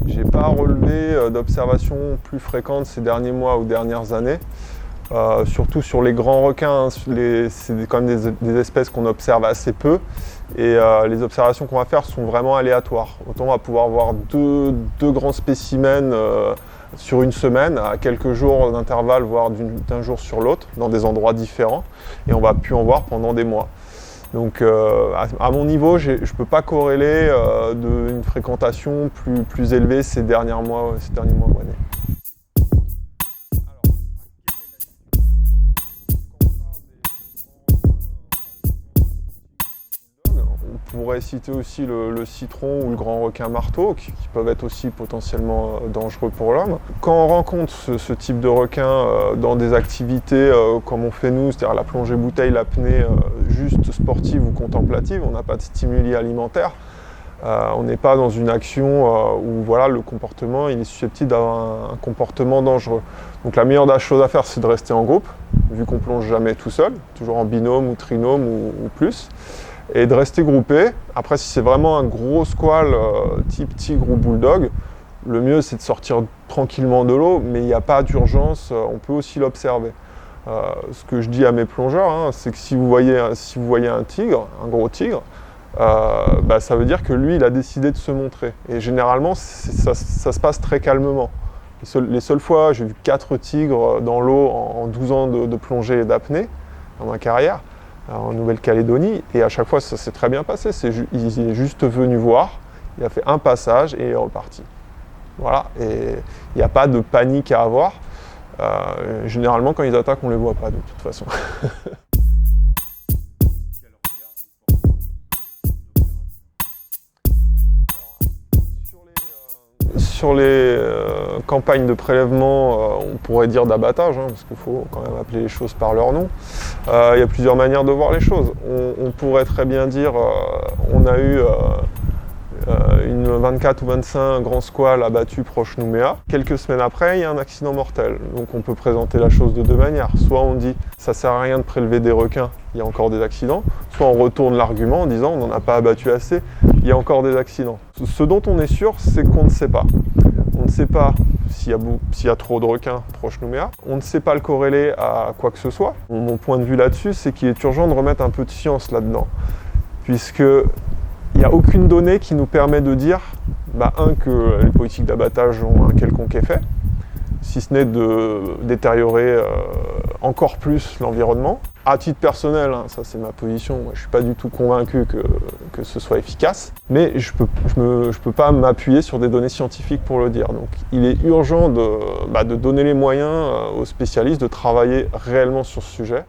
J'ai pas relevé d'observations plus fréquentes ces derniers mois ou dernières années. Surtout sur les grands requins, c'est quand même des espèces qu'on observe assez peu et les observations qu'on va faire sont vraiment aléatoires. Autant on va pouvoir voir deux grands spécimens sur une semaine, à quelques jours d'intervalle, voire d'un jour sur l'autre, dans des endroits différents, et on va plus en voir pendant des mois. Donc à mon niveau, je ne peux pas corréler d'une fréquentation plus élevée ces derniers mois ou années. On pourrait citer aussi le citron ou le grand requin marteau, qui peuvent être aussi potentiellement dangereux pour l'homme. Quand on rencontre ce type de requin dans des activités comme on fait nous, c'est-à-dire la plongée bouteille, l'apnée juste sportive ou contemplative, on n'a pas de stimuli alimentaires, on n'est pas dans une action où voilà, le comportement il est susceptible d'avoir un comportement dangereux. Donc la meilleure des choses à faire, c'est de rester en groupe, vu qu'on plonge jamais tout seul, toujours en binôme ou trinôme ou plus. Et de rester groupé. Après, si c'est vraiment un gros squale type tigre ou bulldog, le mieux c'est de sortir tranquillement de l'eau, mais il n'y a pas d'urgence, on peut aussi l'observer. Ce que je dis à mes plongeurs, c'est que si vous voyez un tigre, un gros tigre, ça veut dire que lui, il a décidé de se montrer. Et généralement, ça se passe très calmement. Les seules fois, j'ai vu 4 tigres dans l'eau en 12 ans de plongée et d'apnée dans ma carrière, en Nouvelle-Calédonie, et à chaque fois ça s'est très bien passé. Il est juste venu voir, il a fait un passage et il est reparti. Voilà, et il n'y a pas de panique à avoir. Généralement quand ils attaquent, on ne les voit pas de toute façon. Sur les campagnes de prélèvement, on pourrait dire d'abattage, parce qu'il faut quand même appeler les choses par leur nom. Il y a plusieurs manières de voir les choses. On pourrait très bien dire on a eu une 24 ou 25 grands squales abattus proche Nouméa. Quelques semaines après, il y a un accident mortel. Donc on peut présenter la chose de deux manières. Soit on dit ça sert à rien de prélever des requins, il y a encore des accidents. Soit on retourne l'argument en disant on n'en a pas abattu assez, il y a encore des accidents. Ce dont on est sûr, c'est qu'on ne sait pas. On ne sait pas s'il y a trop de requins proche Nouméa. On ne sait pas le corréler à quoi que ce soit. Mon point de vue là-dessus, c'est qu'il est urgent de remettre un peu de science là-dedans. Puisque il n'y a aucune donnée qui nous permet de dire, que les politiques d'abattage ont un quelconque effet, si ce n'est de détériorer encore plus l'environnement. À titre personnel, ça c'est ma position, moi, je ne suis pas du tout convaincu que ce soit efficace, mais je peux pas m'appuyer sur des données scientifiques pour le dire. Donc il est urgent de donner les moyens aux spécialistes de travailler réellement sur ce sujet.